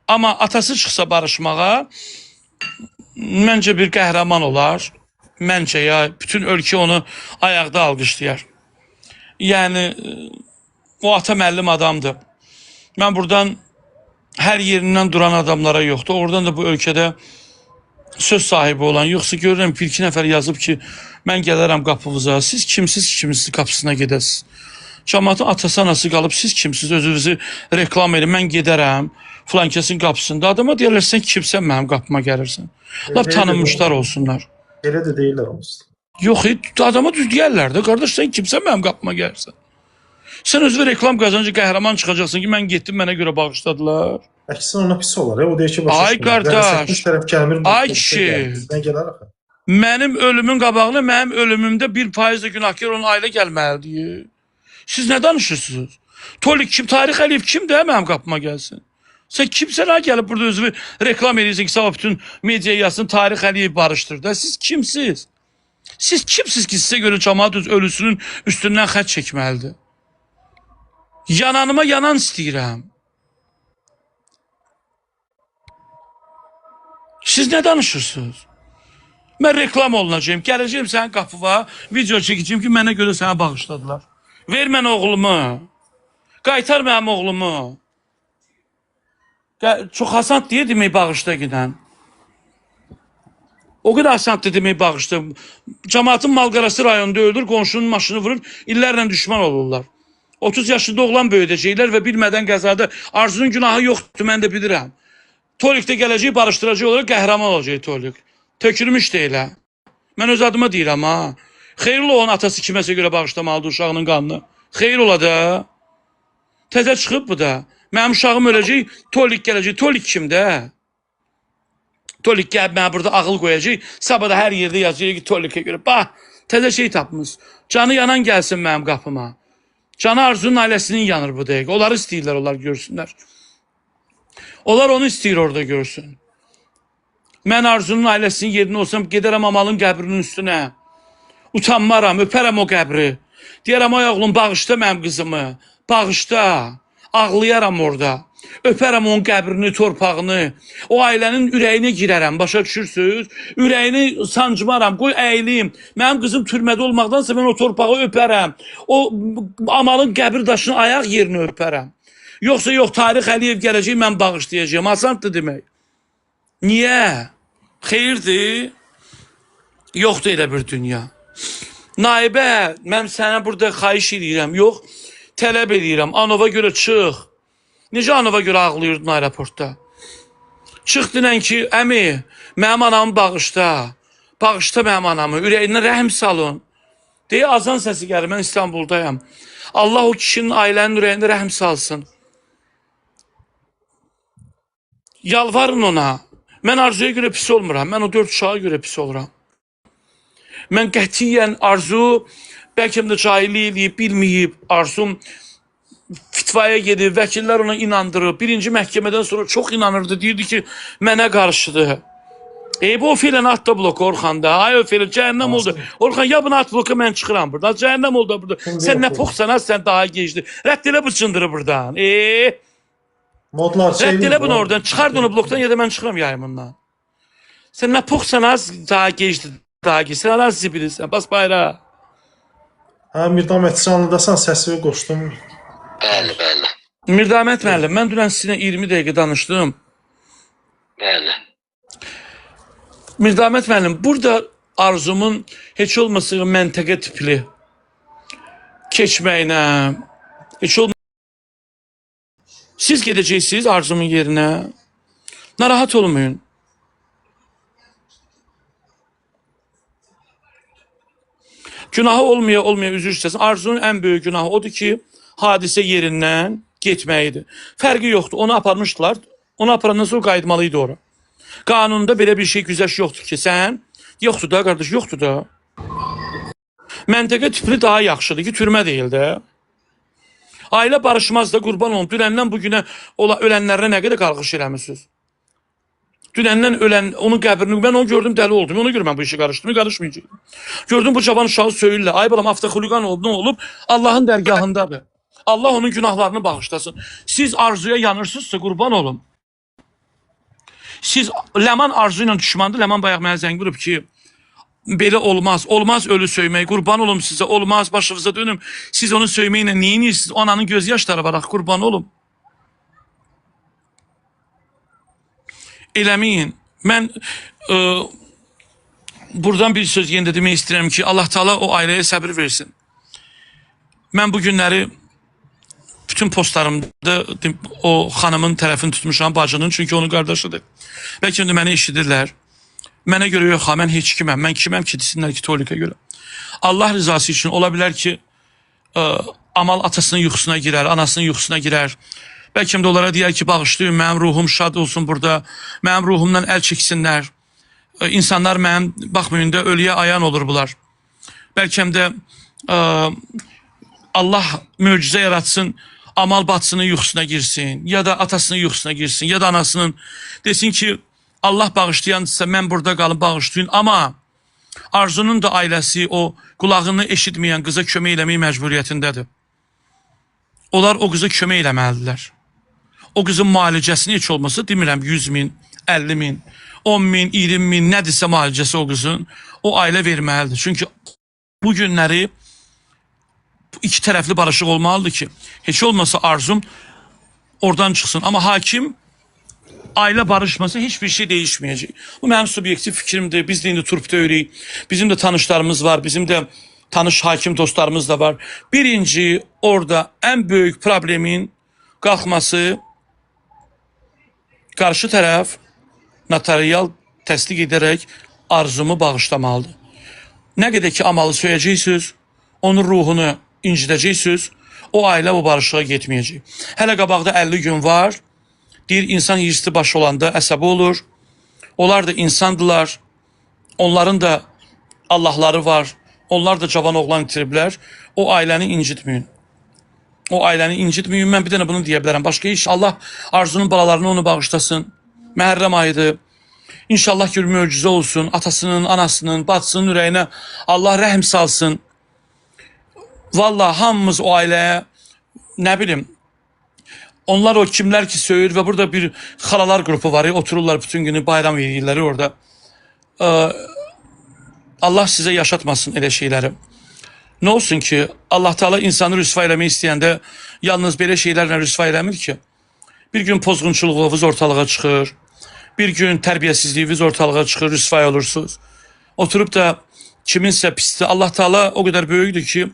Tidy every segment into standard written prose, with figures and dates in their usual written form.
Amma atası çıxsa barışmağa, məncə bir qəhrəman olar. Məncə ya, bütün ölkə onu ayaqda alqışlayar. Yəni, o ata müəllim adamdır. Mən buradan hər yerindən duran adamlara yoxdur. Oradan da bu ölkədə söz sahibi olan, yoxsa görürəm bir iki nəfər yazıb ki, mən gələrəm qapınıza, siz kimsiz qapısına gedəsiz. Cəmaatın atası anası qalıb, siz kimsiz, özünüzü reklam edin, mən gedərəm filan kəsin qapısında. Adama deyərlər, sən kimsən mənim qapıma gəlirsən. Lap tanınmışlar olsunlar. Elə də deyirlər onsuz. Yox, adama düz deyərlər də, qardaş sən kimsən mənim qapıma gəlirsən. Sən özünə reklam qazancı qəhrəman çıxacaqsın ki, mən getdim, mənə görə bağışladılar. Əksin ona pis olar. O deyir ki, ay qardaş, ay kişi, mənim ölümün qabağına, mənim ölümümdə 1% də günahkar olan ailə gəlməlidir. Siz nə danışırsınız? Tolik kim, Tarix Əliyev kimdir, mənim qapıma gəlsin? Sən kimsən, ha gəlib burada özünü reklam edirsən ki, sabah bütün media yazsın, Tarix Əliyev barışdır da. Siz kimsiz? Siz kimsiz ki, sizə görə cəmaat öz ölüsünün üstündən xət çəkməlidir? Yananıma yanan istəyirəm. Siz nə danışırsınız? Mən reklam olunacağım, gələcəyim sənin qapıva, video çəkəcəyim ki, mənə görə sənə bağışladılar. Ver mən oğlumu. Qaytar mənim oğlumu. Çox asan deyə demək bağışla gedən. O qədər asandır demək bağışla. Cəmaatın malqarası rayonunda öldür, qonşunun maşını vurur, illərlə düşman olurlar. 30 yaşında oğlan böyüdəcəklər və bilmədən qəzada Arzunun günahı yoxdur, mən də bilirəm. Tolikdə gələcək, barışdıracaq olaraq qəhrəman olacaq Tolik. Tökülmüş deyilə. Mən öz adıma deyirəm, ha. Xeyirli onun atası kiməsə görə bağışlamalıdır uşağının qanını. Xeyir ola da. Təzə çıxıb bu da. Mənim uşağım öləcək, Tolik gələcək. Tolik kimdə? Tolik gəlib mənə burada ağıl qoyacaq. Sabah da hər yerdə yazıyor ki, Tolikə görə. Bax, təzə şey tapmış. Canı yanan gəlsin mənim qapıma. Canı Arzunun ailəsinin yanır bu dəqiqə. Onları istəyirlər, onlar görsünlər. Onlar onu istəyir orada görsün. Mən Arzunun ailəsinin yerində olsam, gedərəm Amalın qəbrinin üstünə. Utanmaram, öpərəm o qəbri. Deyərəm, ay oğlum, bağışla mənim qızımı. Bağışla. Ağlayaram orada. Öpərəm onun qəbrini, torpağını. O ailənin ürəyinə girərəm, başa düşürsünüz? Ürəyini sancmaram, qoy əyilim. Mənim qızım türmədə olmaqdansa mən o torpağı öpərəm. O Amalın qəbir daşını ayaq yerini öpərəm. Yoxsa yox, Tarix Əliyev gələcək, mən bağışlayacağım. Asandır demək. Niyə? Xeyirdir? Yoxdur elə bir dünya. Naibə, mən sənə burada xahiş edirəm. Yox, tələb edirəm. Anova görə çıx. Necə Anova görə ağlayırdın aeroportda? Çıx dinən ki, əmi, mənim anamı bağışla. Bağışla mənim anamı. Ürəyinə rəhm salın. Deyə azan səsi gəlir. Mən İstanbuldayam. Allah o kişinin ailənin ürəyində rəhm salsın. Yalvarın ona. Mən Arzuya görə pis olmuram. Mən o 4 uşağa görə pis oluram. Mən qətiyyən Arzu, bəlkə də cahillik eləyib, bilməyib. Arzum fitvaya gedib, vəkillər ona inandırıb. Birinci məhkəmədən sonra çox inanırdı. Deyirdi ki, mənə qarşıdır. Bu o filən at da bloku Orxanda. Ay o filən, cəhənnəm oldu. Orxan, ya bunu at bloku, mən çıxıram buradan. Cəhənnəm oldu burada. Sən nə poxsan, sən daha gecdi. Rədd elə bu çındırı buradan. Rədd elə bunu oradan. Çıxard onu blokdan, ya da mən çıxıram yayımından. Sən nə poxsan, daha gecdi. Daha gecdi. Sən alan sizi bilirsən. Bas bayrağı. Hə, Mirdamət canlıdasan, səsini qoşdum. Bəli, bəli. Mirdamət müəllim, mən dünən sizinlə 20 dəqiqə danışdım. Bəli. Mirdamət müəllim, burada Arzumun heç olmasa məntəqə tipli keçməyinə, heç olmasa siz gedəcəksiniz Arzumun yerinə. Narahat olmayın. Günahı olmaya üzr istəsin. Arzunun ən böyük günahı odur ki, hadisə yerindən getməyidir. Fərqi yoxdur. Onu aparmışdılar. Onu aparandan sonra qayıtmalıydı ora. Qanunda belə bir şey güzəşt yoxdur ki, sən yoxdur da qardaş, yoxdur da. Məntəqə tipli daha yaxşıdır ki, türmə deyil də. Ailə barışmaz da, qurban olun. Dünəndən bugünə ölənlərlə nə qədər qalqış eləmişsiniz? Dünəndən ölən, onun qəbrini, mən onu gördüm, dəli oldum. Ona görə mən bu işi qarışmayacağım. Gördüm bu cavan uşağı söyürlər. Ay balam, avtoxuliqan oldu, nə olub? Allahın dərgahındadır. Allah onun günahlarını bağışlasın. Siz Arzuya yanırsınızsa qurban olun. Siz Ləman arzu ilə düşmandır. Ləman bayaq mənə zəng vurub ki, belə olmaz. Olmaz ölü söymək. Qurban olum sizə. Olmaz başınıza dönüm. Siz onu söyməklə nə edirsiniz? Ananın göz yaşları var. Qurban olum. Eləməyin. Mən buradan bir söz yenə də demək istəyirəm ki, Allah Taala o ailəyə səbir versin. Mən bu günləri bütün postlarımda o xanımın tərəfini tutmuşam, bacının, çünki onun qardaşıdır. Bəlkə də məni eşidirlər. Mənə görə yox, mən heç kiməm. Mən kiməm ki, desinlər ki, Tolikə görə. Allah rızası üçün ola bilər ki, Amal atasının yuxusuna girər, anasının yuxusuna girər. Bəlkə də onlara deyər ki, bağışlayın, mənim ruhum şad olsun burada. Mənim ruhumdan əl çəksinlər. İnsanlar mənim baxmayında ölüyə ayan olur bunlar. Bəlkə də Allah möcüzə yaratsın, Amal bacısının yuxusuna girsin, ya da atasının yuxusuna girsin, ya da anasının. Desin ki, Allah bağışlayansa mən burada qalıb bağışlayın. Amma Arzunun da ailəsi o qulağını eşitməyən qıza kömək eləmək məcburiyyətindədir. Onlar o qıza kömək eləməlidirlər. O qızın müalicəsini heç olmasa demirəm 100 min, 50 min, 10 min, 20 min nədirsə müalicəsi o qızın o ailə verməlidir. Çünki bu günləri iki tərəfli barışıq olmalıdır ki, heç olmasa Arzum oradan çıxsın. Amma hakim ailə barışmasa heç bir şey değişməyəcək. Bu mənim subyektiv fikrimdir. Biz də indi turpda öyrəyik. Bizim də tanışlarımız var. Bizim də tanış hakim dostlarımız da var. Birinci orada ən böyük problemin qalxması qarşı tərəf notarial təsdiq edərək Arzumu bağışlamalıdır. Nə qədər ki Amalı söyləyəcəksiniz, onun ruhunu incidəcəksiniz, o ailə bu barışığa getməyəcək. Hələ qabaqda 50 gün var. Deyir, insan hirsli başı olanda əsəbi olur. Onlar da insandılar. Onların da Allahları var. Onlar da cavan oğlan itiriblər. O ailəni incitməyin. O ailəni incitməyin. Mən bir dənə bunu deyə bilərəm. Başqa iş, Allah Arzunun balalarını onu bağışlasın. Məhərrəm ayıdır. İnşallah ki, möcüzə olsun. Atasının, anasının, bacısının ürəyinə Allah rəhm salsın. Vallahi hamımız o ailəyə, nə bilim, onlar o kimlər ki söyür və burada bir xalalar qrupu var, otururlar bütün günü bayram edirlər orada. Allah sizə yaşatmasın elə şeyləri. Nə olsun ki, Allah Teala insanı rüsva eləmək istəyəndə yalnız belə şeylərlə rüsva eləmir ki. Bir gün pozğunçuluğunuz ortalığa çıxır, bir gün tərbiyəsizliyiniz ortalığa çıxır, rüsvay olursunuz. Oturub da kiminsə pisdir. Allah Teala o qədər böyükdür ki,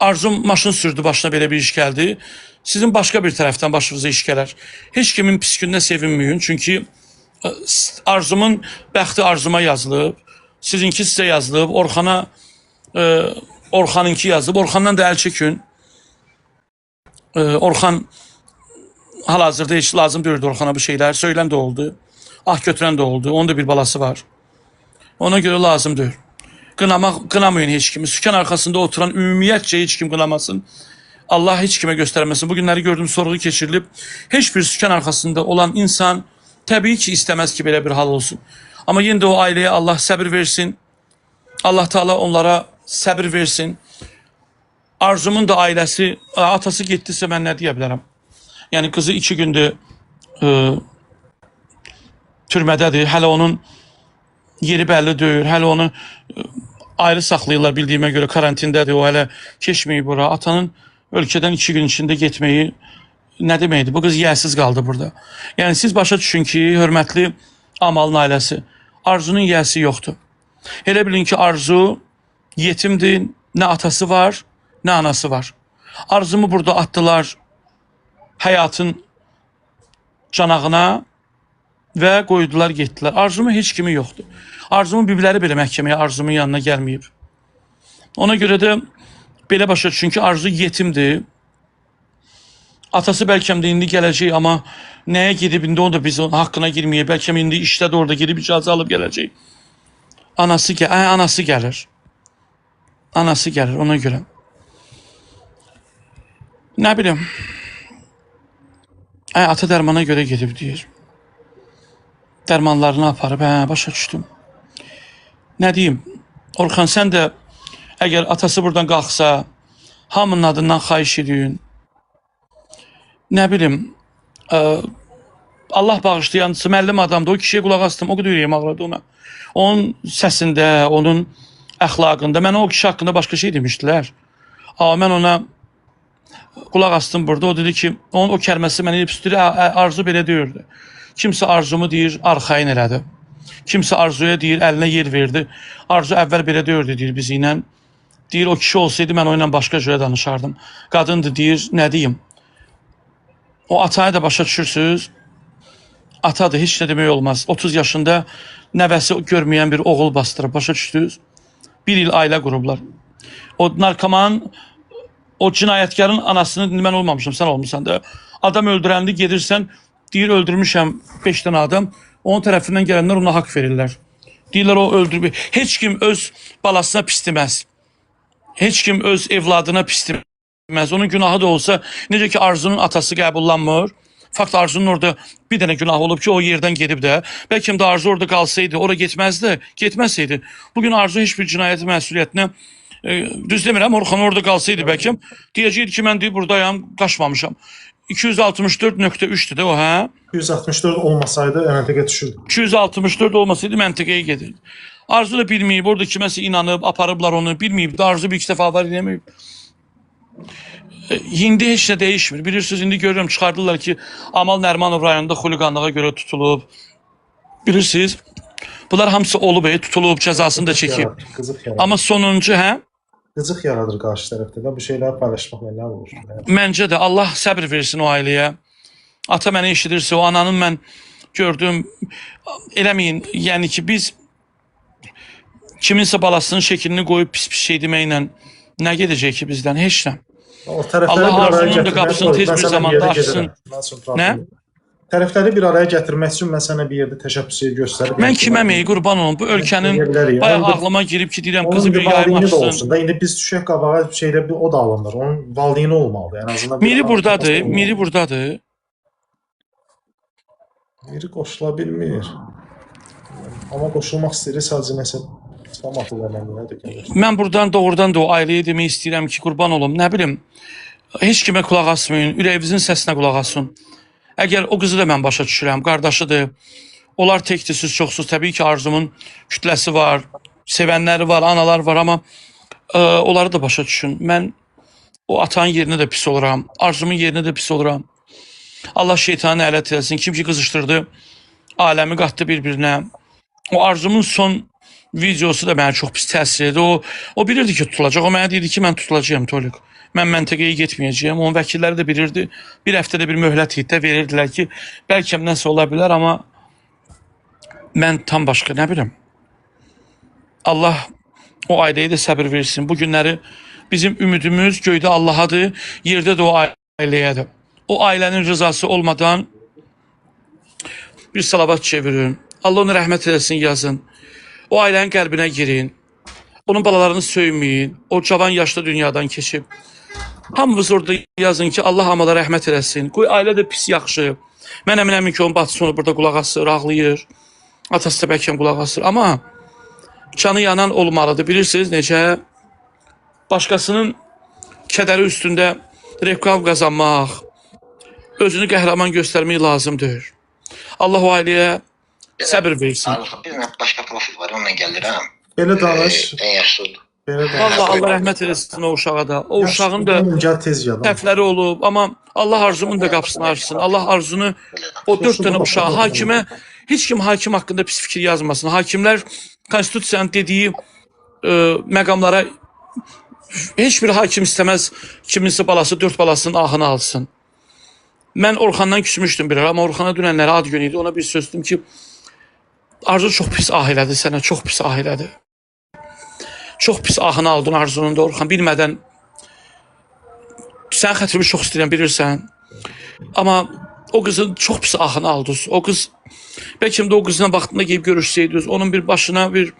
Arzum maşın sürdü, başına belə bir iş gəldi. Sizin başqa bir tərəfdən başınıza iş gələr. Heç kimin pis gününə sevinməyin. Çünki Arzumun bəxti Arzuma yazılıb. Sizinki sizə yazılıb. Orxanınki yazılıb. Orxandan da əl çəkin. Orxan hal-hazırda heç lazım deyirdi Orxana bu şeylər. Söylən də oldu. Ah götürən də oldu. Onun da bir balası var. Ona görə lazımdır. Qınamayın heç kimi. Sükan arxasında oturan ümumiyyətcə heç kim qınamasın. Allah heç kimə göstərməsin. Bu günləri gördüm, sorğu keçirilib. Heç bir sükan arxasında olan insan təbii ki, istəməz ki, belə bir hal olsun. Amma yenə də o ailəyə Allah səbir versin. Allah Teala onlara səbir versin. Arzumun da ailəsi, atası getdisə mən nə deyə bilərəm? Yəni, qızı 2 gündür türmədədir. Hələ onun yeri bəlli deyil. Hələ onu ayrı saxlayırlar bildiyimə görə, karantindədir. O hələ keçməyib bura. Atanın ölkədən 2 gün içində getməyi nə deməkdir? Bu qız yiyəsiz qaldı burada. Yəni siz başa düşün ki, hörmətli Amalın ailəsi, Arzunun yiyəsi yoxdur. Elə bilin ki, Arzu yetimdir, nə atası var, nə anası var. Arzumu burada atdılar həyatın canağına və qoydular, getdilər. Arzumu heç kimi yoxdur. Arzumun bibləri belə məhkəməyə Arzumun yanına gəlməyib. Ona görə də belə başa düşün ki, Arzu yetimdir. Atası bəlkə də indi gələcək, amma nəyə gedib indi onu da biz onun haqqına girməyək. Bəlkə indi işlədə orada gedib icazə alıb gələcək. Anası gəlir. Anası gəlir ona görə. Nə bilim. Ata dərmana görə gedib deyir. Dərmanlarını aparıb, başa düşdüm. Nə deyim? Orxan, sən də əgər atası buradan qalxsa, hamının adından xahiş edin. Nə bilim, Allah bağışlayansı müəllim adamdı. O kişiyə qulaq asdım. O qədər ürəyim ağrıdı ona. Onun səsində, onun əxlaqında. Mənə o kişi haqqında başqa şey demişdilər. Amma mən ona qulaq astım burada. O dedi ki, onun o kəlməsi mənə üstüdür. Arzu belə deyirdi. Kimsə arzumu deyir, arxayın elədi. Kimsə arzuya deyir, əlinə yer verdi. Arzu əvvəl belə deyirdi, deyir bizi ilə. Deyir, o kişi olsaydı mən onunla başqa cürə danışardım. Qadındır, deyir, nə deyim? O atayı da başa düşürsünüz. Atadır, heç nə demək olmaz. 30 yaşında nəvəsi görməyən bir oğul bastırıb, başa düşdünüz. Bir il ailə qurublar. O narkoman, o cinayətkarın anasını mən olmamışım, sən olmuşsan da. Adam öldürəndə gedirsən, deyir öldürmüşəm 5 dənə adam. Onun tərəfindən gələnlər ona haqq verirlər. Deyirlər o öldürmüş. Heç kim öz balasına pis deməz. Heç kim öz evladına pis deməz. Onun günahı da olsa, necə ki Arzunun atası qəbullanmır. Fakt Arzunun orada bir dənə günah olub ki, o yerdən gedib də. Bəlkə də Arzu orada qalsaydı, ora getməzdi, getməsəydi. Bugün Arzu heç bir cinayət məsuliyyətinə düz demirəm, Orxan orada qalsaydı bəlkə deyəcəkdi ki, mən deyib buradayam, qaçmamışam. 264.3'dü də o, hə? 264 olmasaydı əntiqə düşürdü. 264 olmasaydı məntəqəyə gedirdi. Arzu da bilməyib, orada kiməsə inanıb, aparıblar onu, bilməyib də Arzu bir iki dəfə avar eləməyib. İndi heç nə dəyişmir. Bilirsiniz, indi görürüm, çıxardılar ki, Amal Nərmanov rayonunda xuliqanlığa görə tutulub. Bilirsiniz, bunlar hamısı olub, tutulub, cəzasını da çəkib. Qızıq yaradır. Amma sonuncu, hə? Qızıq yaradır qarşı tərəfdə də. Bu şeyləri paylaşmaq nə olur? Məncə də Allah səbr versin o ailəyə. Ata məni eşidirsə, o ananın mən gördüm, eləməyin, yəni ki, biz kiminsə balasının şəklini qoyub pis-pis şey deməklə nə gedəcək ki bizdən? Heç nə. Allah Arzunun da qapısını tez bir zamanda açsın. Nə? Tərəfləri bir araya gətirmək üçün mən sənə bir yerdə təşəbbüsü göstərib. Mən kiməm qurban olum? Bu ölkənin bayaq ağlıma girib ki, deyirəm qızı bir yayım açsın. İndi biz düşək qabağa şeydə o da alınır. Onun valideyni olmalıdır. En azından Miri buradadır, Miri buradadır. Miri qoşula bilmir. Amma qoşulmaq istəyir, sadəcə nəsə mən buradan doğrudan da o ailəyə demək istəyirəm ki, qurban olum, nə bilim, heç kimə qulaq asmayın, ürəyinizin səsinə qulaq asın. Əgər o qızı da mən başa düşürəm, qardaşıdır, onlar təkdir, siz çoxsuz, təbii ki, Arzumun kütləsi var, sevənləri var, analar var, amma onları da başa düşün. Mən o atanın yerinə də pis oluram, Arzumun yerinə də pis oluram. Allah şeytanı ələt eləsin, kim ki qızışdırdı, aləmi qatdı bir-birinə. O Arzumun son videosu da mənə çox pis təsir edir. O bilirdi ki, tutulacaq. O mənə deyirdi ki, mən tutulacağım, Tolik. Mən məntəqəyə getməyəcəyəm. Onun vəkilləri də bilirdi. Bir həftədə bir möhlət hiddə verirdilər ki, bəlkə nəsə ola bilər, amma mən tam başqa, nə biləm. Allah o ailəyə də səbir versin. Bu günləri bizim ümidimiz göydə Allahadır, yerdə də o ailəyədir. O ailənin rızası olmadan bir salavat çevirin. Allah onu rəhmət eləsin, yazın. O ailənin qəlbinə girin. Onun balalarını söyməyin. O cavan yaşlı dünyadan keçib. Hamımız orada yazın ki, Allah hamılara rəhmət eləsin. Qoy ailə də pis yaxşı. Mən əminəm ki, onun bacısı onu burada qulaq asır, ağlayır. Atası da bəlkə qulaq asır. Amma canı yanan olmalıdır. Bilirsiniz necə? Başqasının kədəri üstündə reklam qazanmaq, özünü qəhrəman göstərmək lazımdır. Allah o ailəyə səbir versin. Bir başqa profil var, onunla gəlirəm. Belə danış. En yaşlıdır. Vallahi Allah rəhmət eləsin o uşağa da. O uşağın da səhvləri olub, amma Allah Arzumun da qapısını açsın. Allah Arzunu o 4 dənə uşağa, hakimə, heç kim hakim haqqında pis fikir yazmasın. Hakimlər konstitusiyanın dediyi məqamlara heç bir hakim istəməz kiminsə balası 4 balasının ahını alsın. Mən Orxandan küsmüşdüm bir ara, amma Orxana dünənləri ad günü idi. Ona bir söz dedim ki, Arzu çox pis ah elədi sənə, çox pis ah elədi. Çox pis ahını aldın Arzunun da Orxan, bilmədən. Sən xətrimi çox istəyirəm, bilirsən. Amma o qızın çox pis ahını aldınız. O qız, bəlkə də o qızla vaxtında gelib görüşsəydiniz, onun bir başına bir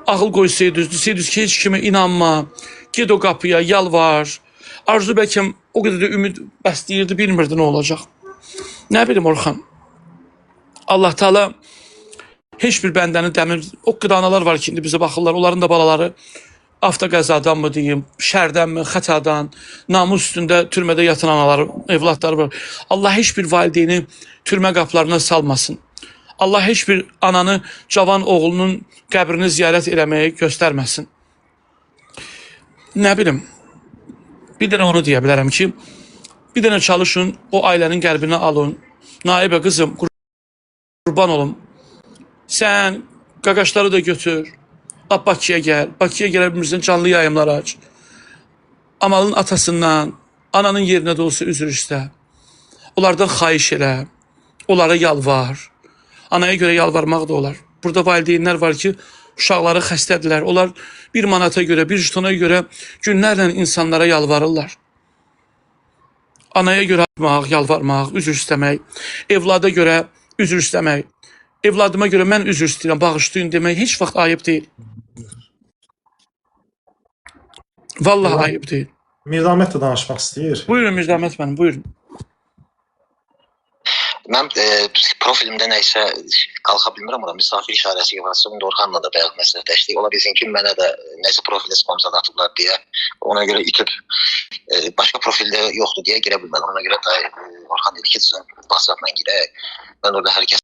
ağıl qoysaydınız, desəydiniz ki, heç kimə inanma, ged o qapıya, yalvar. Arzu bəlkə o qədər də ümid bəsləyirdi, bilmirdi nə olacaq. Nə bilim Orxan. Allah Teala heç bir bəndəni dəmir, o qədər analar var ki, indi bizə baxırlar, onların da balaları avtoqəzadan mı deyim, şərdən mi, xətadan, namus üstündə türmədə yatan analar, evladları var. Allah heç bir valideyni türmə qapılarına salmasın. Allah heç bir ananı, cavan oğlunun qəbrini ziyarət eləməyi göstərməsin. Nə bilim, bir dənə onu deyə bilərəm ki, bir dənə çalışın, o ailənin qəlbini alın. Naibə qızım, qurban olum. Sən qaqaşları da götür. Bakıya gəl. Bakıya gələ bilmirsən, canlı yayımlar aç. Amalın atasından, ananın yerinə də olsa üzr istə. Onlardan xahiş elə. Onlara yalvar. Anaya görə yalvarmaq da olar. Burada valideynlər var ki, uşaqları xəstədirlər. Onlar bir manata görə, bir jetona görə günlərlə insanlara yalvarırlar. Anaya görə atmaq, yalvarmaq, üzr istəmək. Evlada görə üzr istəmək. Evladıma görə mən üzr istəyirəm, bağışlayın demək heç vaxt ayıb deyil. Vallahi ayıb deyil. Mirzahmet də danışmaq istəyir. Buyurun Mirzahmet mənim, buyurun. Mən profilimdə nəysə qalxa bilmirəm ora. Misafir işarəsi yığılsın. Dorxanla da bayaq məsləhətləşdik. Ola bilsin ki, mənə də nəsə profilə spamzad atıblar deyə. Ona görə itib başqa profildə yoxdur deyə girə bilmədim. Ona görə də Orxan dedi ki, sən WhatsApp-la girək. Mən orada hər kəs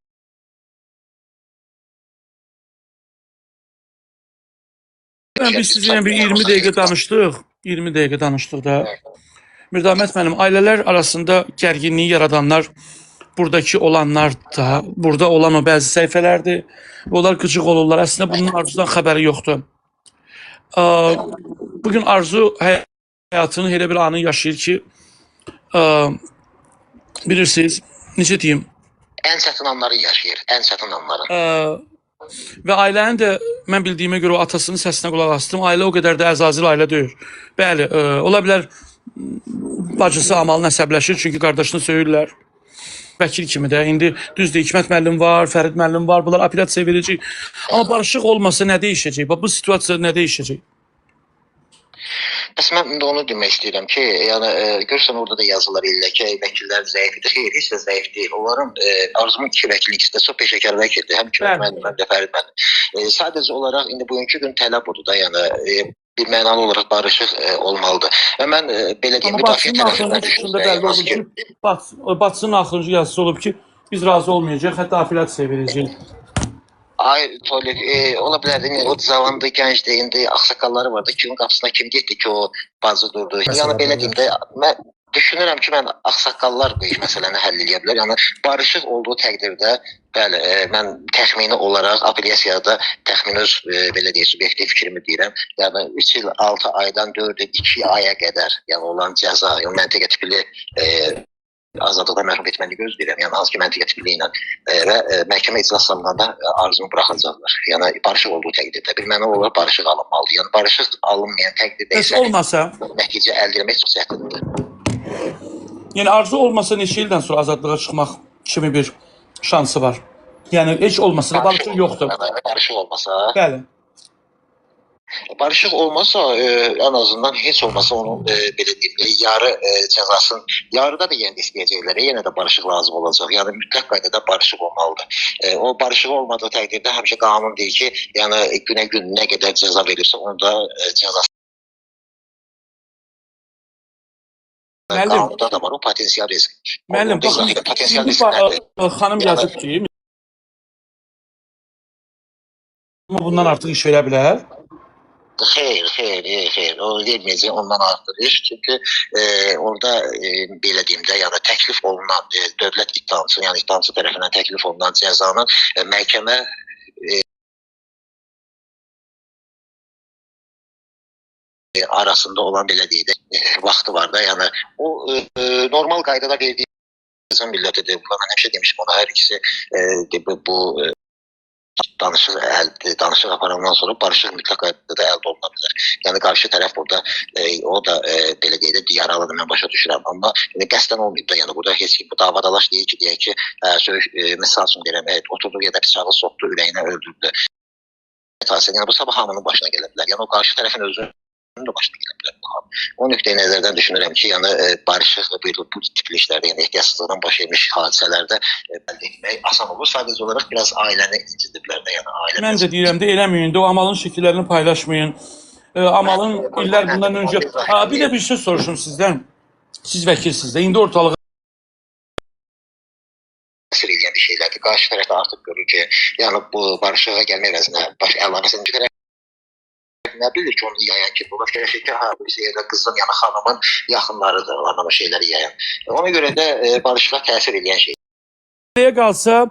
Biz sizinlə bir 20 dəqiqə danışdıq. 20 dəqiqə danışdıq da. Mirzahmet mənim, ailələr arasında gərginliyi yaradanlar buradakı olanlar da, burada olan o bəzi səhifələrdir. Onlar qıcıq olurlar. Əslində bunun Arzudan xəbəri yoxdur. Bugün Arzu həyatının elə bir anı yaşayır ki, bilirsiniz, necə deyim? ən çətin anları yaşayır. Ən çətin anları. Və ailənin də mən bildiyimə görə o atasının səsinə qulaq asdım. Ailə o qədər də əzazil ailə deyil. Bəli, ola bilər bacısı Amalın əsəbləşir çünki qardaşını söyürlər. Vəkil kimi də indi düzdür Hikmət müəllim var, Fərid müəllim var. Bunlar apellyasiya verəcək. Amma barışıq olmasa nə dəyişəcək? Bu situasiya nə dəyişəcək? Bəs mən indi onu demək istəyirəm ki, yəni görürsən orada da yazılar elə ki, vəkillər zəifdir. Xeyr, heç də zəif deyil. Onların Arzumun iki vəkillik istəsə çox peşəkar vəkildir. Həm Hikmət müəllim, həm də Fərid müəllim. Sadəcə olaraq indi bugünkü gün tələb odur da, yəni bir mənalı olaraq barışıq olmalıdır. Və mən belə deyim, müdafiə tərəfindən düşünürəm. Batsının axırıncı yazısı olub ki, biz razı olmayacaq, hətta apellyasiya verəcək. Ay Tolik, ola bilər də, o zavanda gəncdir, indi ağsaqqalları var da, kimin qapısına kim getdi ki, o bazı durdu. Yəni belə deyim də, mən düşünürəm ki, mən ağsaqqallar bu iş məsələni həll edə bilər. Yəni barışıq olduğu təqdirdə, bəli, mən təxmini olaraq apellyasiyada təxmini öz belə deyək, subyektiv fikrimi deyirəm. Yəni 3 il 6 aydan 4 il 2 aya qədər, yəni olan cəza, yəni məntəqə tipli azadlıqdan məhrum etməni gözləyirəm. Yəni hansı ki məntəqə tipli ilə və məhkəmə iclaslarında Arzunu buraxacaqlar. Yəni barışıq olduğu təqdirdə bir məna olaraq barışıq alınmalıdır. Yəni barışıq alınmayan təqdirdə isə olmasa nəticə əldə etmək çox çətindir. Yəni Arzu olmasa neçə ildən sonra azadlığa çıxmaq kimi bir şansı var. Yəni heç olmasa da barışıq yoxdur. Barışıq olmasa, Bəli. barışıq olmasa en azından heç olmasa onun belə deyim, yarı cəzasını yarıda da yenə istəyəcəklər. Yenə də barışıq lazım olacaq. Yəni mütləq qaydada barışıq olmalıdır. O barışıq olmadığı təqdirdə həmişə qanun deyir ki, yəni günə-gün nə qədər cəza verirsə, onu da cəzası qanunda da var, o potensial risk. Müəllim, Potensial risklərdir. xanım yazıb ki, bundan artıq iş verə bilər. Xeyr. O verməyəcək ondan artıq iş. Çünki orada belə deyim də, yəni təklif olunan dövlət ittihamçısı, yəni ittihamçı tərəfindən təklif olunan cəzanın məhkəmə arasında olan belə deyək də vaxtı var da, yəni o normal qaydada verdiyi cəza millətidir. Mən həmişə demişim ona, hər ikisi bu danışıq aparandan sonra barışıq mütləq qaydada əldə oluna bilər. Yəni qarşı tərəf burada o da belə deyək də yaralıdır, mən başa düşürəm. Amma qəsdən olmayıb da, yəni burada heç kim bu davadalaş deyir ki, deyək ki, məsəl üçün deyirəm, oturduğu yerdə bıçağı soxdu, ürəyinə öldürdü. Yəni bu sabah hamının başına gələ bilər. Yəni o qarşı tərəfin özünün də başına gələ bilər. O nöqteyi nəzərdən düşünürəm ki, yəni barışıq bu tipli işlərdə, yəni ehtiyatsızlıqdan baş vermiş hadisələrdə əldə etmək asan olur. Sadəcə olaraq biraz ailəni incidirlər də, yəni ailə. Mən də deyirəm də eləməyin də, o Amalın şəkillərini paylaşmayın. Amalın illər bundan öncə. Bir də bir şey soruşum sizdən. Siz vəkilsiniz də. İndi ortalığa təsir edən bir şeylərdir. Qarşı tərəf artıq görür ki, yəni bu barışığa gəlmək əvəzinə baş əlaqəsini tərəf nə bilir ki, onu yayan ki, bu başqa şey ki, bu yerdə qızın, yəni xanımın yaxınlarıdır, anlama şeyləri yayan. Ona görə də barışığa təsir edən şey. qalsa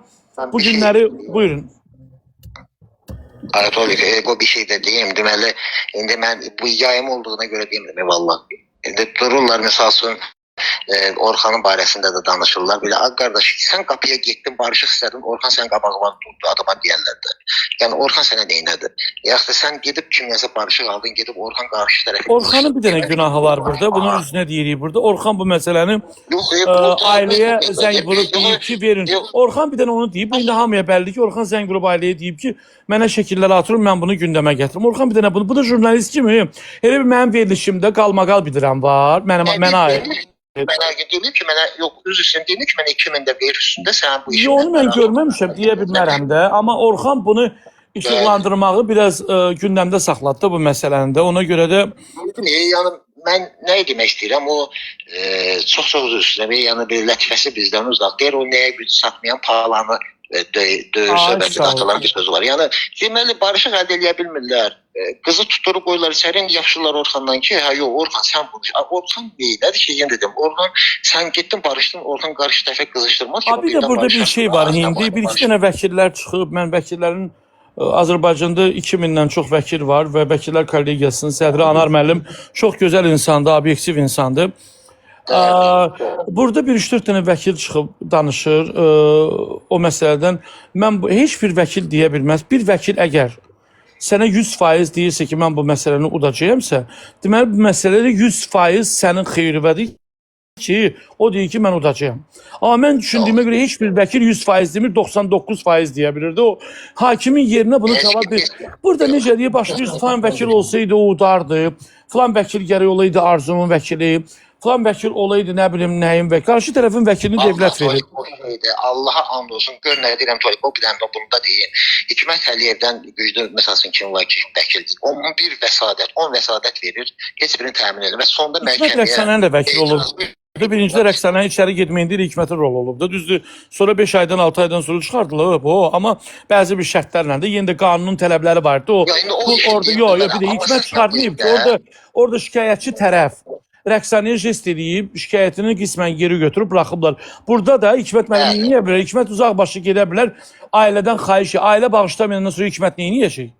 bu günləri buyurun. Anatolik, bu bir şey də deyim. Deməli, indi mən bu yayım olduğuna görə demirəm, vallahi. İndi dururlar, misal üçün, Orxanın barəsində də danışırlar. Belə, qardaş, sən qapıya getdin, barışıq istədin, Orxan sənin qabağına durdu, adama deyərlər də. Yəni, Orxan sənə neynədir? Yaxud da sən gedib kimyəsə barışıq aldın, gedib Orxan qarşı tərəfi... Orxanın bir dənə günahı var burada, bunun üzünə deyirik burada. Orxan bu məsələni ailəyə zəng vurub deyib ki, verin. Orxan bir dənə onu deyib, indi hamıya bəlli ki, Orxan zəng vurub ailəyə deyib ki, mənə şəkillər atırım, mən bunu gündəmə gətirim. Orxan bir dənə bunu, bu da jurnalist kimi, elə bir mənim verilişimdə qalmaqal bildirəm var, mənə aid. Mənə deyilib ki, mənə yox, öz üstün deyilib ki, mənə 2000-də verir üstündə sən bu işin... Onu mən görməmişəm, deyə bilmərəm də, amma Orxan bunu işıqlandırmağı biraz gündəmdə saxladı bu məsələndə, ona görə də... Yəni, mən nə demək istəyirəm, o çox-çox öz üstünə, yəni bir lətifəsi bizdən uzaq, deyir, o nəyə gücü satmayan pahalanı döyür söhbəti atılan bir söz var. Yəni, deməli, barışıq əldə eləyə bilmirlər. Qızı tuturub qoyurlar içəri, yapışırlar Orxandan ki, hə yox, Orxan sən bunu... Orxan neylədir ki, yenə dedim, Orxan sən getdin barışdın, Orxan qarşı tərəfə qızışdırmaz ki... Bir də burada bir şey var, indi bir-iki dənə vəkillər çıxıb, mən vəkillərin Azərbaycanda 2000-dən çox vəkil var və vəkillər kollegiyasının sədri Anar müəllim çox gözəl insandır, obyektiv insandır. Burada bir 3-4 dənə vəkil çıxıb danışır o məsələdən. Mən heç bir vəkil deyə bilməz. Bir vəkil əgər sənə 100% deyirsə ki, mən bu məsələni udacağımsa, deməli bu məsələdə 100% sənin xeyribədir ki, o deyir ki, mən udacağım. Amma mən düşündüyümə görə heç bir vəkil 100% demir, 99% deyə bilirdi. O hakimin yerinə bunu cavab verir. Burada necə deyə başlayır, falan vəkil olsaydı o udardı, falan vəkil gərək olaydı Arzunun vəkili, falan vəkil olaydı, nə bilim, nəyin vəkil. Qarşı tərəfin vəkilini devlət verir. Allah'a and olsun, gör nə deyirəm, o bir dənə bunu da deyim. Hikmət Əliyevdən güclü, məsələn, kim var ki, vəkildir. 11 vəsadət, 10 vəsadət verir, heç birini təmin edir və sonda Hikmət Rəqsanənin də vəkil olub. Birincidə Rəqsanənin içəri getməyində Hikmətin rol olub da, düzdür. Sonra 5 aydan, 6 aydan sonra çıxardılar, amma bəzi bir şərtlərlə də yenə də qanunun tələbləri vardı. Orada yox, bir də Hikmət çıxartmayıb ki, orada şikayətçi tərəf Rəqsanəyə jest edib, şikayətini qismən geri götürüb bıraxıblar. Burada da Hikmət müəllim neyə bilər? Hikmət uzaq başı gedə bilər, ailədən xahiş, ailə bağışlamayandan sonra Hikmət neyəcək?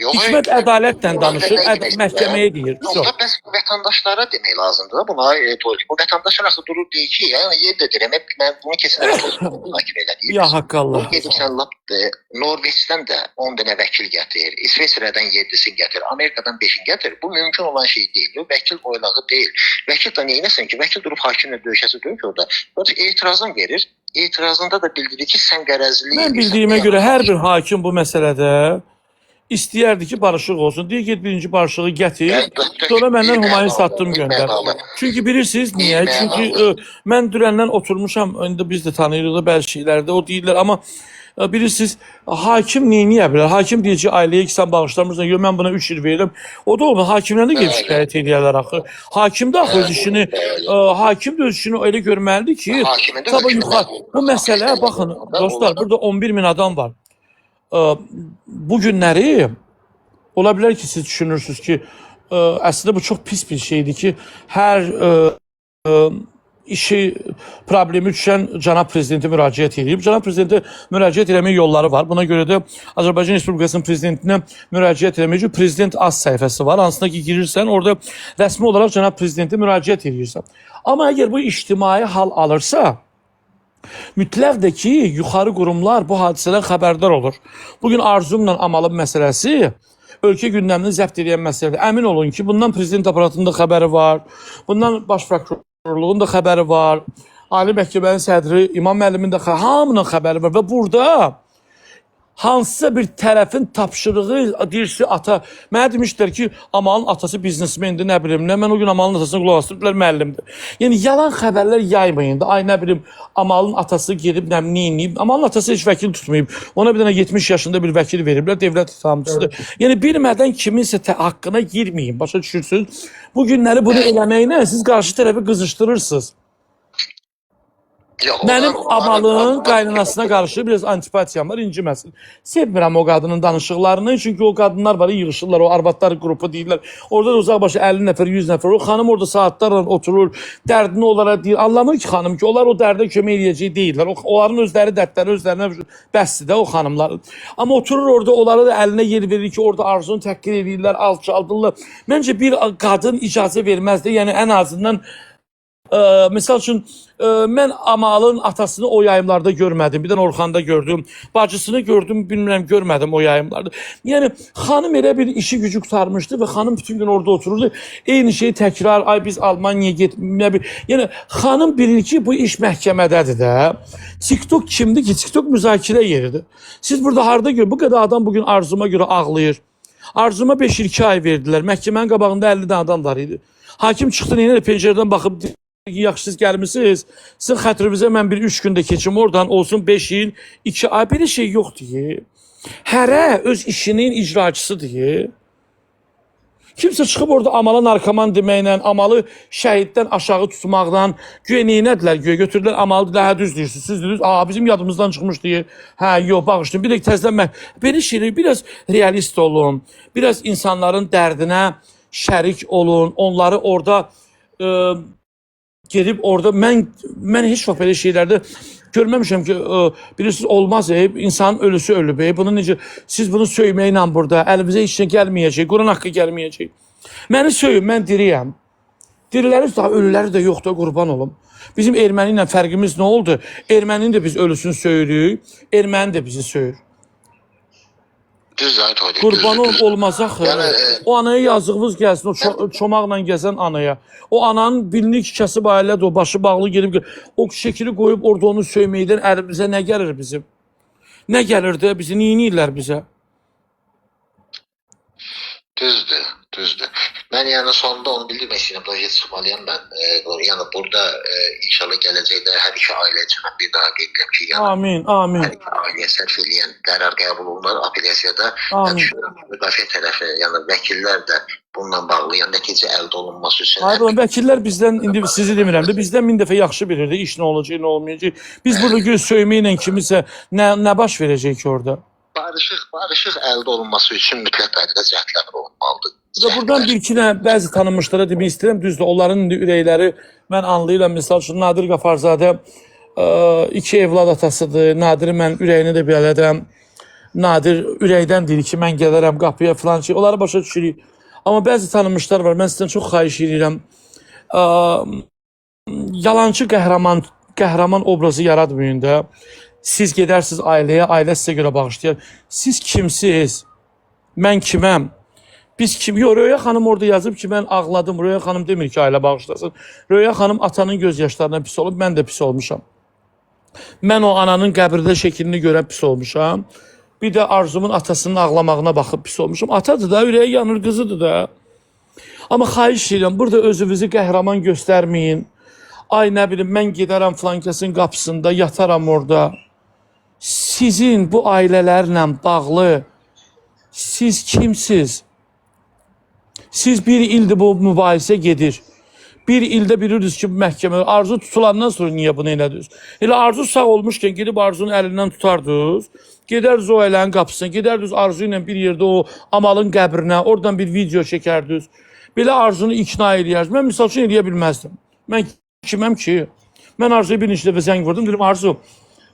Hikmət ədalətlə danışır, məhkəməyə deyir. Yox, bəs vətəndaşlara demək lazımdır da buna, bu vətəndaşlar axı durur deyir ki, yəni yerdə deyirəm, mən bunu keçənlərə takip elədiyim. Ya haqq Allah. Gedib sən lap Norveçdən də 10 dənə vəkil gətir, İsveçrədən 7-sini gətir, Amerikadan 5-ini gətir. Bu mümkün olan şey deyil, vəkil oylağı deyil. Vəkil də neynəsən ki, vəkil durub hakimlə döyüşəsi deyil ki orada. Orada etirazını verir, etirazında da bildirir ki, sən qərəzli... Mən bildiyimə görə hər bir hakim bu məsələdə İstəyərdi ki, barışıq olsun. Deyir, get birinci barışığı gətir, sonra məndən Humayun Satdım göndər. Çünki bilirsiniz niyə? Çünki mən dünəndən oturmuşam, indi biz də tanıyırıq da bəzi şeylərdə, o deyirlər, amma bilirsiniz, hakim neyniyə bilər? Hakim deyir ki, ailəyə ki, sən bağışlamırsan, yox, mən buna 3 il verirəm. O da olmaz, hakimlərdə gelib şikayət edirlər axı. Hakim də öz işini, hakim də öz işini elə görməlidir ki, tabi yuxarı. Bu məsələ, baxın, dostlar, burada 11.000 adam var. Bu günləri ola bilər ki, siz düşünürsünüz ki, əslində bu çox pis bir şeydir ki, hər işi, problemi düşən cənab prezidenti müraciət edib. Cənab prezidenti müraciət eləmək yolları var. Buna görə də Azərbaycan Respublikasının prezidentinə müraciət eləmək üçün prezident az səhifəsi var. Hansına ki, girirsən, orada rəsmi olaraq cənab prezidenti müraciət edirsən. Amma əgər bu ictimai hal alırsa, mütləq də ki, yuxarı qurumlar bu hadisədən xəbərdar olur. Bugün Arzumla Amalın məsələsi ölkə gündəmini zəbt edən məsələdir. Əmin olun ki, bundan prezident aparatının da xəbəri var, bundan baş prokurorluğun da xəbəri var, Ali Məhkəmənin sədri İmam müəllimin də hamının xəbəri var və burada hansısa bir tərəfin tapşırığı deyirsə ata. Mənə demişdilər ki, Amalın atası biznesmendir, nə bilim nə. Mən o gün Amalın atasına qulaq asırdılar, müəllimdir. Yəni yalan xəbərlər yaymayın da. Ay nə bilim Amalın atası gedib nə bilim. Amalın atası heç vəkil tutmayıb. Ona bir dənə 70 yaşında bir vəkil veriblər, dövlət ittihamçısıdır. Yəni bilmədən kiminsə haqqına girməyin. Başa düşürsünüz? Bu günləri bunu eləməklə siz qarşı tərəfi qızışdırırsınız. Yox, Mənim onlar- Amalın qaynanasına qarşı biraz antipatiyam var, inciməsin. Sevmirəm o qadının danışıqlarını, çünki o qadınlar var, yığışırlar, o arvadlar qrupu deyirlər. Orada da uzaq başı 50 nəfər, 100 nəfər, o xanım orada saatlarla oturur, dərdini onlara deyir. Anlamır ki xanım ki, onlar o dərdə kömək eləyəcək deyirlər. Onların özləri dərdləri özlərinə bəsdir də o xanımların. Amma oturur orada, onlara da əlinə yer verir ki, orada arzunu təhqir edirlər, alçaldırlar. Məncə bir qadın icazə verməzdi, yəni ən azından misal üçün mən Amalın atasını o yayımlarda görmədim. Bir də Orxanda gördüm. Bacısını gördüm, bilmirəm, görmədim o yayımlarda. Yəni xanım elə bir işi gücü qurtarmışdı və xanım bütün gün orada otururdu. Eyni şeyi təkrar, ay biz Almaniyaya getməyə. Yəni xanım bilir ki, bu iş məhkəmədədir də. TikTok kimdir ki? TikTok müzakirə yeridir. Siz burada harda görün? Bu qədər adam bugün Arzuma görə ağlayır. Arzuma 5-2 ay verdilər. Məhkəmənin qabağında 50 dənə adam var idi. Hakim çıxdı, neynə pəncərədən baxıb yaxşı siz gəlmisiniz. Sizin xətrinizə mən bir 3 gündə keçim oradan olsun 5 il, 2 ay. Belə şey yoxdur. Hərə öz işinin icraçısıdır. Kimsə çıxıb orada Amala narkoman deməklə, Amalı şəhiddən aşağı tutmaqdan, güya neynədilər, güya götürdülər Amalı, hə düz deyirsiniz, siz deyirsiniz, bizim yadımızdan çıxmış deyir. Hə, yox, bağışlayın, bir də təzələnmək. Belə şeylər biraz realist olun, biraz insanların dərdinə şərik olun, onları orada gedib orada mən heç vaxt belə şeylərdə görməmişəm ki, bilirsiniz olmaz, insanın ölüsü ölüb. Bunu necə siz bunu söyməklə burada əlimizə heç nə gəlməyəcək, Quran haqqı gəlməyəcək. Məni söyün, mən diriyəm. Diriləri daha ölüləri də yoxdur, qurban olum. Bizim erməni ilə fərqimiz nə oldu? Erməninin də biz ölüsünü söyürük, erməni də bizi söyür. Düz zayt oldu. Qurban olmaz axı. O anaya yazığımız gəlsin, o çomaqla gəzən anaya. O ananın bilini kəsib ailədir, o başı bağlı gedib, o şəkili qoyub orada onu söyməkdən əlimizə nə gəlir bizim? Nə gəlir də bizi, neyinirlər bizə? Düzdür, düzdür. Mən yəni sonunda onu bildirmək istəyirəm, proje çıxmalıyam mən. Yəni burada inşallah gələcəkdə hər iki ailə üçün bir daha qeyd edirəm ki, yəni Amin, amin. hər iki ailəyə sərf eləyən qərar qəbul olunur apellyasiyada. Amin. Müdafiə tərəfi, yəni vəkillər də bununla bağlı, yəni nəticə əldə olunması üçün. Hayır, vəkillər bizdən, indi sizi demirəm də, bizdən 1000 dəfə yaxşı bilirdi, iş nə olacaq, nə olmayacaq. Biz burada göz söyməklə kimisə nə baş verəcək ki orada? Barışıq əldə olunması üçün mütləq qaydada cəhdlər olunmalıdır. Və buradan bir-iki bəzi tanınmışlara demək istəyirəm, düzdür, onların indi ürəkləri mən anlayıram. Misal üçün Nadir Qafarzadə 2 evlad atasıdır. Nadir'i mən ürəyini də bilələdəm. Nadir ürəkdən deyir ki, mən gələrəm qapıya falan şey. Onları başa düşürük. Amma bəzi tanınmışlar var. Mən sizdən çox xahiş edirəm. Yalancı qəhrəman obrazı yaratmayın da. Siz gedərsiniz ailəyə, ailə sizə görə bağışlayar. Siz kimsiz? Mən kiməm? Biz kim? Yox, Röya xanım orada yazıb ki, mən ağladım. Röya xanım demir ki, ailə bağışlasın. Röya xanım atanın göz yaşlarına pis olub, mən də pis olmuşam. Mən o ananın qəbirdə şəklini görə pis olmuşam. Bir də Arzumun atasının ağlamağına baxıb pis olmuşam. Atadır da, ürəyi yanır, qızıdır da. Amma xahiş edirəm, burada özünüzü qəhrəman göstərməyin. Ay nə bilim, mən gedərəm filankəsin qapısında, yataram orada. Sizin bu ailələrlə bağlı siz kimsiz? Siz bir ildir bu mübahisə gedir. Bir ildə bilirsiniz ki, məhkəmə Arzu tutulandan sonra niyə bunu elədiniz? Elə Arzu sağ olmuşkən gedib Arzunun əlindən tutardınız. Gedərdiniz o ailənin qapısına, gedərdiniz Arzu ilə bir yerdə o Amalın qəbrinə, oradan bir video çəkərdiniz. Belə Arzunu ikna eləyərdiniz. Mən misal üçün eləyə bilməzdim. Mən kiməm ki? Mən Arzuya bir neçə dəfə zəng vurdum. Dedim, Arzu,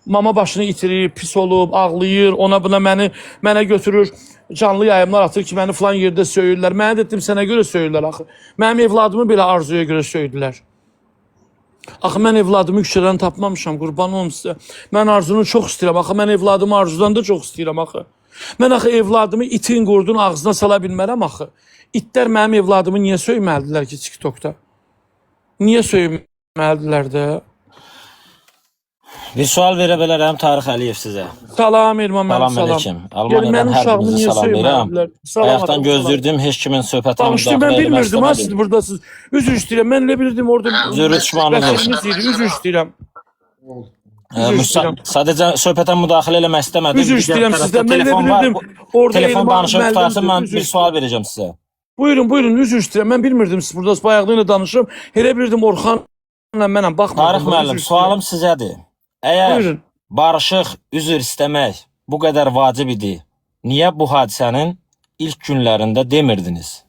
mama başını itirir, pis olub, ağlayır, ona buna mənə götürür. Canlı yayımlar atır ki, məni falan yerdə söyürlər. Mənə dedim, sənə görə söyürlər axı. Mənim evladımı belə Arzuya görə söydülər. Axı, mən evladımı küçədən tapmamışam, qurban olum sizə. Mən Arzunu çox istəyirəm, axı, mən evladımı Arzudan da çox istəyirəm, axı. Mən axı, evladımı itin qurdun ağzına sala bilmərəm, axı. İtlər mənim evladımı niyə söyməlidirlər ki, TikTokda? Niyə söyməlidirlər də? Bir sual verə bilərəm Tarix Əliyev sizə. Salam Elman, mənim Salam salam. aleyküm. Almaniyadan hər uşağımı birinizi niyə salam verirəm. söymədilər? Salam Ayaqdan adam, gözlürdüm, heç kimin söhbətinə Bağışlayın, ben müdaxilə eləmək bilmirdim ha siz istəmədim. buradasınız. Üzr istəyirəm. Mən elə bilirdim orada Zürrüt düşmanınız olsun. vəkiliniz idi. Üzr istəyirəm. Sadəcə söhbətə müdaxilə eləmək istəmədim. Üzr Digər istəyirəm tərəfdə sizdən. Mən elə telefon var. bilirdim orada Telefon Elman danışıb qutarsın, mən müəllimdir. bir sual verəcəm sizə. Buyurun, üzr istəyirəm. Mən bilmirdim siz buradasınız. Bayaqdan ilə danışıram. Elə bilirdim Orxanla mənəm. Baxmadım. Tarix müəllim, sualım sizədir. Əgər Buyurun. barışıq, üzr istəmək bu qədər vacib idi, niyə bu hadisənin ilk günlərində demirdiniz?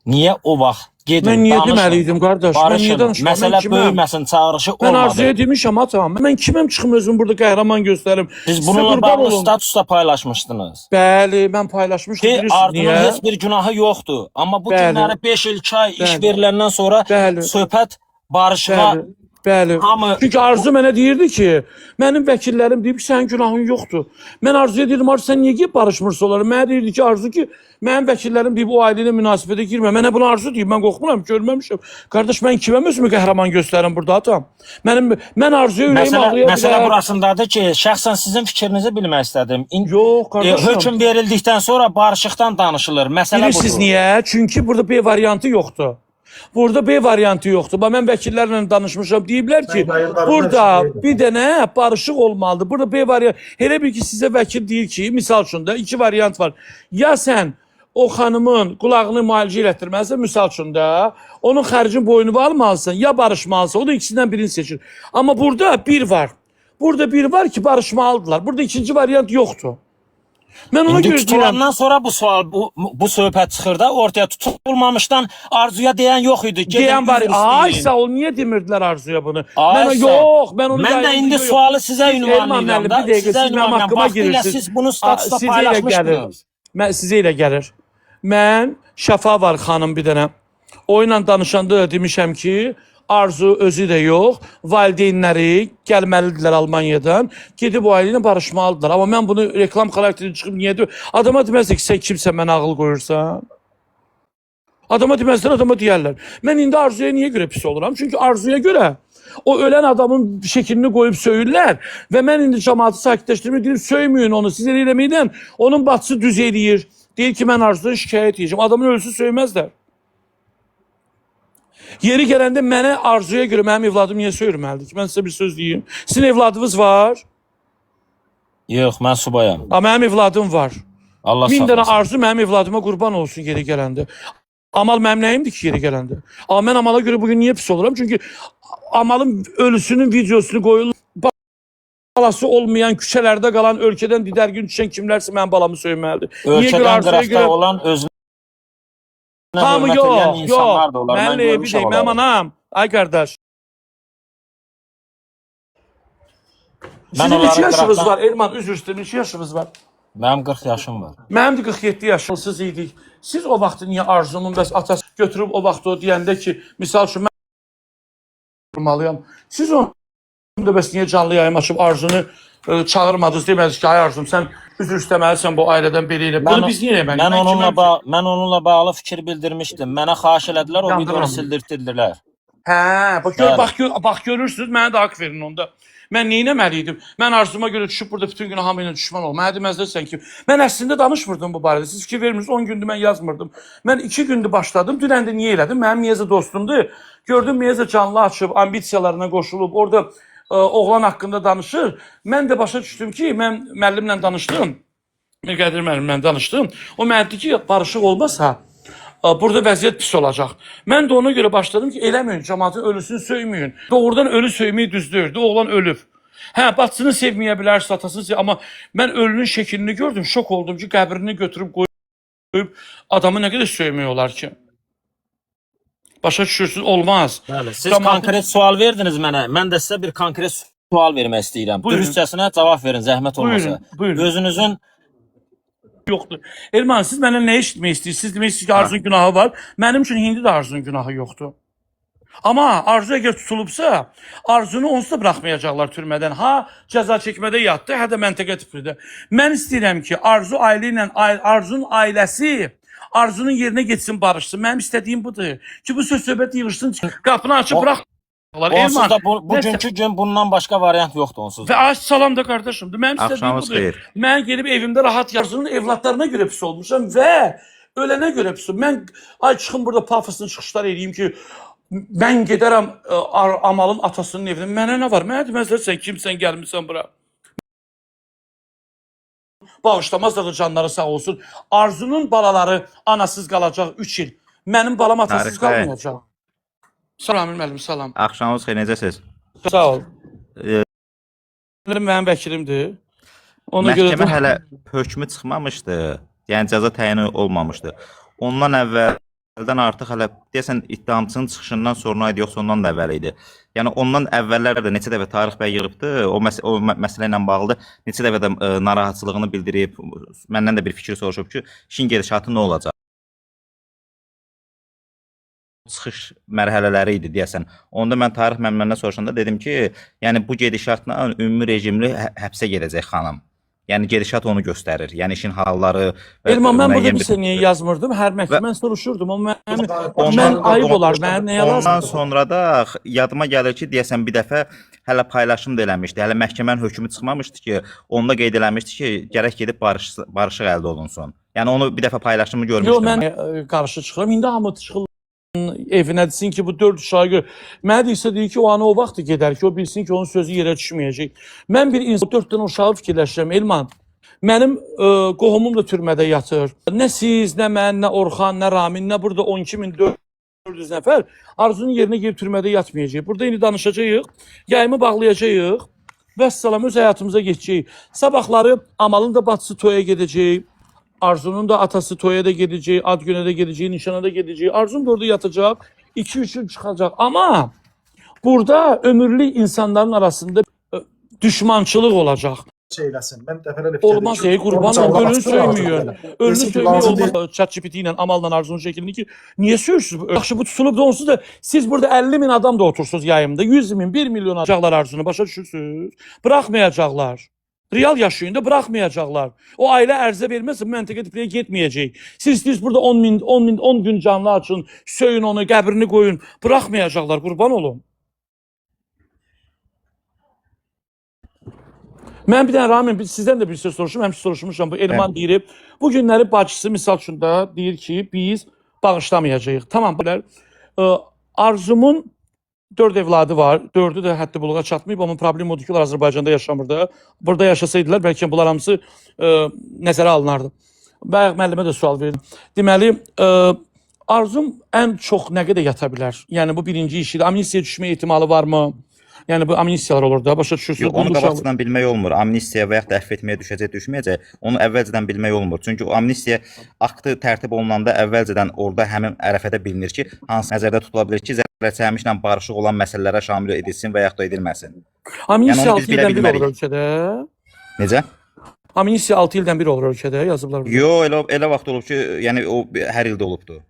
Niyə o vaxt gedin, Mən niyə danışın, deməliydim qardaş? Mən niyə barışın, danışmam? məsələ Mən kiməm? böyüməsin, çağırışı Mən olmadı. Arzuya demişəm atam. Mən kiməm çıxım özümü burada qəhrəman göstərim. Siz Sizə bununla qurban bağlı olum. statusda paylaşmışdınız. Bəli, mən paylaşmışdım. Ki Bilirsiniz Arzunun niyə? heç bir günahı yoxdur. Amma bu Bəli. günləri 5 il, 2 ay iş Bəli. veriləndən sonra Bəli. söhbət barışığa Bəli, bəli. Hamı- Çünki Arzu mənə deyirdi ki, mənim vəkillərim deyib ki, sənin günahın yoxdur. Mən Arzuya dedim, Arzu sən niyə gəlib barışmırsan onlara? Mənə deyirdi ki, Arzu ki, mənim vəkillərim deyib o ailə ilə münasibətə girmə. Mənə bunu Arzu deyib, mən qorxmuram, görməmişəm. Qardaş, mən kimə özümü qəhrəman göstərim burada atam? Mən Arzuya ürəyim ağrıya məsələ bilər. burasındadır ki, şəxsən sizin fikrinizi bilmək istədim. Yox, qardaşım. Hökm verildikdən sonra barışıqdan danışılır. Məsələ Bilirsiniz budur. niyə? Çünki burada B variantı yoxdur. Burada B variantı yoxdur. Bax mən vəkillərlə danışmışam. Deyiblər ki, burada bir dənə barışıq olmalıdır. Burada B variantı. Elə bil ki, sizə vəkil deyir ki, misal üçün də iki variant var. Ya sən o xanımın qulağını müalicə elətdirməlisən, misal üçün də, onun xərcin boynunu almalısan, ya barışmalısan. O da ikisindən birini seçir. Amma burada bir var. Burada bir var ki, barışmalıdırlar. Burada ikinci variant yoxdur. Mən ona İndi görə deyirəm. tutulandan sonra bu sual, bu söhbət çıxır da ortaya tutulmamışdan Arzuya deyən yox idi. Gedin Deyən var. üzr Ay istəyin. sağ ol, niyə demirdilər Arzuya bunu? Ay, Mən sağ ol. yox, mən onu Mən də yayınlayıram. indi Yox. sualı sizə Siz ünvanlayıram Elman da. müəllim, bir dəqiqə, Sizə siz mənim ünvanlayıram. haqqıma Vaxtilə girirsiniz. siz bunu statusda Sizə elə gəlir. paylaşmışdınız. Sizə elə gəlir. Mən Şəfa var xanım bir dənə. O ilə danışanda da demişəm ki, Arzu özü də yox, valideynləri gəlməlidirlər Almaniyadan, gedib o ailə ilə barışmalıdırlar. Amma mən bunu reklam xarakterində çıxıb niyə deyim? Adama deməzsə ki, sən kimsən, mənə ağıl qoyursan? Adama deməzlər, adama deyərlər. Mən indi Arzuya niyə görə pis oluram? Çünki Arzuya görə o ölən adamın şəklini qoyub söyürlər və mən indi cəmaatı sakitləşdirmək deyim, söyməyin onu. Siz elə eləməklə onun bacısı düz eləyir. Deyir ki, mən Arzudan şikayət edəcəm. Adamın ölüsü söyməzlər. Yeri gələndə mənə Arzuya görə mənim evladım niyə söyürməlidir ki? Mən sizə bir söz deyim. Sizin evladınız var. Yox, mən subayam. Mənim evladım var. Allah 1000 dənə saxlasın. Arzu mənim evladıma qurban olsun yeri gələndə. Amal mənim nəyimdir ki yeri gələndə? Amma mən Amala görə bugün niyə pis oluram? Çünki Amalın ölüsünün videosunu qoyulur. Balası olmayan, küçələrdə qalan, ölkədən didərgin düşən kimlərsə mənim balamı söyməlidir. Ölkədən qıraqda olan özünə Tamam, hörmət edən yox, insanlar da yox. olar. Mən Mən bir görmüşəm deyim, mənim onları. anam. Ay qardaş. Mən Sizin onları neçə yaşınız qıraqdan- var? Elman, üzr istəyirəm, neçə yaşınız var? Mənim 40 yaşım var. Mənim də 47 yaşlısız idik. Siz o vaxt niyə Arzumun bəs atası götürüb o vaxt o deyəndə ki, misal üçün mən vurmalıyam. Siz onu da bəs niyə canlı yayım açıb Arzunu çağırmadınız, demədiniz ki, ay Arzum, sən üzr istəməlisən bu ailədən biri ilə. Bunu biz niyə eləməliyik? Mən onunla bağlı fikir bildirmişdim. Mənə xahiş elədilər, o Yandıram. videonu sildirtdirdilər. Hə, Bəli. bax görürsünüz, mənə də haqq verin onda. Mən nə etməliydim? Mən Arzuma görə düşüb burada bütün gün hamı ilə düşman ol. Mənə deməzlər ki, mən əslində danışmırdım bu barədə. Siz fikir vermirsiniz, 10 gündür mən yazmırdım. Mən 2 gündür başladım. Dünən də niyə elədim? Mənim Miyazə dostumdur. Gördüm Miyazə canlı açıb, ambisiyalarına qoşulub, orada oğlan haqqında danışır. Mən də başa düşdüm ki, mən müəllimlə danışdım. Qədir müəllimlə danışdım. O mənə dedi ki, barışıq olmasa burada vəziyyət pis olacaq. Mən də ona görə başladım ki, eləməyin, cəmaatın ölüsünü söyməyin. Doğrudan ölü söymək düzdür. Oğlan ölüb. Hə, bacısını sevməyə bilərsə, atasını sevməyə, amma mən ölünün şəklini gördüm, şok oldum ki, qəbrini götürüb qoyub adamı nə qədər söymək olar ki? Başa düşürsünüz, olmaz. Bəli, siz konkret sual verdiniz mənə. Mən də sizə bir konkret sual vermək istəyirəm. Buyurun. Dürüstcəsinə cavab verin, zəhmət olmasa. Buyurun, buyurun. Gözünüzün Yoxdur. Elman, siz mənə nə eşitmək istəyirsiniz? Siz demək istəyirsiniz ki, Arzunun günahı var. Mənim üçün indi də Arzunun günahı yoxdur. Amma Arzu əgər tutulubsa, Arzunu onsuz da buraxmayacaqlar türmədən. Ha, cəza çəkmədə yatdı, hə də məntəqə tipirdə. Mən istəyirəm ki, Arzu ailə ilə, Arzunun ailəsi Arzunun yerinə getsin, barışsın. Mənim istədiyim budur. Ki, bu söz-söhbət yığışsın, qapını açıb burax. Onsuz da Nəsə- bugünkü gün bundan başqa variant yoxdur onsuz Və da. ay salam da qardaşımdır. Mənim istədiyim Axşamınız budur. xeyir. Mən gedib evimdə rahat yaşasın, evlatlarına görə pis olmuşam və ölənə görə pis. Mən ay çıxım burada pafoslu çıxışlar eləyim ki, mən gedərəm Amalın atasının evinə. Mənə nə var? Mənə deməzlər sən kimsən, gəlmisən bura. Bağışlamazlar da canları sağ olsun. Arzunun balaları anasız qalacaq 3 il. Mənim balam atasız Tarix bəy. qalmayacaq. Salam müəllim, salam. Axşamınız xeyir, necəsiz? Sağ ol. Mənim vəkilimdir. Ona görə Məhkəmə də hələ hökmü çıxmamışdı. Yəni cəza təyini olmamışdı. Ondan əvvəldən artıq hələ deyəsən ittihamçının çıxışından sonra idi, yoxsa ondan da əvvəl idi. Yəni ondan əvvəllər də neçə dəfə Tarix bəy yığıbdı. O məsələ ilə bağlı neçə dəfə də narahatçılığını bildirib, məndən də bir fikir soruşub ki, işin gedişatı nə olacaq? Çıxış mərhələləri idi deyəsən. Onda mən Tarix məndən soruşanda dedim ki, yəni bu gedişatla ümumi rejimli həbsə gedəcək xanım. Yəni gedişat onu göstərir. Yəni işin halları və Elman, mən burada müəyyən bir sənəyə yazmırdım. Hər məhkəmə mən soruşurdum. O mən Ondan- ayıb olar. Mən nəyə Ondan lazımdır? sonra da yadıma gəlir ki, deyəsən bir dəfə hələ paylaşım da eləmişdi. Hələ məhkəmənin hökmü çıxmamışdı ki, onda qeyd eləmişdi ki, gərək gedib barışıq əldə olunsun. Yəni onu bir dəfə paylaşımı Yox, görmüşdüm mən mən. qarşı çıxıram. İndi hamı çıxır evinə desin ki, bu 4 uşağı gör. Mənə deyirsə deyir ki, o ana o vaxt gedər ki, o bilsin ki, onun sözü yerə düşməyəcək. Mən bir insan 4 dənə uşağı fikirləşirəm. Elman, mənim qohumum da türmədə yatır. Nə siz, nə mən, nə Orxan, nə Ramin, nə burada 12.400 nəfər Arzunun yerinə girib türmədə yatmayacaq. Burada indi danışacağıq, yayımı bağlayacağıq. Vəssalam, öz həyatımıza geçəcək. Sabahları Amalın da bacısı toya gedəcək. Arzunun da atası toya da gedəcək, ad günə də gedəcək, nişana da gedəcək. Arzun da orada yatacaq, 2-3 il çıxacaq. Amma burada ömürlü insanların arasında düşmançılıq olacaq. Şeyləsin. Mən dəfələrlə Olmaz ey qurban ol, ölünü söyməyin. Ölünü Desin ki, söyməyin lazım olmaz. ChatGPT ilə Amal'la Arzunun şəklini ki, niyə söyürsünüz? Yaxşı bu tutulub da onsuz da siz burada 50.000 adam da otursunuz yayımda. 100.000, 1 milyon alacaqlar Arzunu. Başa düşürsünüz? Bıraxmayacaqlar. Real yaşayın da bıraxmayacaqlar. O ailə ərzə verməsə məntəqə tipliyə getməyəcək. Siz istəyirsiniz burada 10 gün canlı açın, söyün onu, qəbrini qoyun. Bıraxmayacaqlar, qurban olun. Mən bir dənə Ramin, sizdən də bir söz soruşum, həmişə soruşmuşam. Bu Elman deyir, bu günləri bacısı misal üçün də deyir ki, biz bağışlamayacağıq. Tamam, belə Arzumun 4 evladı var. 4'ü də həddi buluğa çatmayıb. Amma problem odur ki, onlar Azərbaycanda yaşamır da. Burada yaşasaydılar, bəlkə bunlar hamısı nəzərə alınardı. Bayaq müəllimə də sual verdim. Deməli, Arzum ən çox nə qədər yata bilər? Yəni bu birinci işidir. Amnistiya düşmə ehtimalı varmı? Yəni bu amnistiyalar olur da, başa düşürsünüz. Yox, onu qabaqcadan bilmək olmur. Amnistiya və yaxud da əfv etməyə düşəcək, düşməyəcək. Onu əvvəlcədən bilmək olmur. Çünki o amnistiya aktı tərtib olunanda əvvəlcədən orada həmin ərəfədə bilinir ki, hansı nəzərdə tutula bilər ki, zərərçəkmişlə barışıq olan məsələlərə şamil edilsin və yaxud da edilməsin. Amnistiya Yəni onu 6 biz bilə ildən bir bilmərik. olur ölkədə. Necə? Amnistiya 6 ildən bir olur ölkədə, yazıblar. Yox, elə vaxt olub ki, yəni o hər ildə olubdu.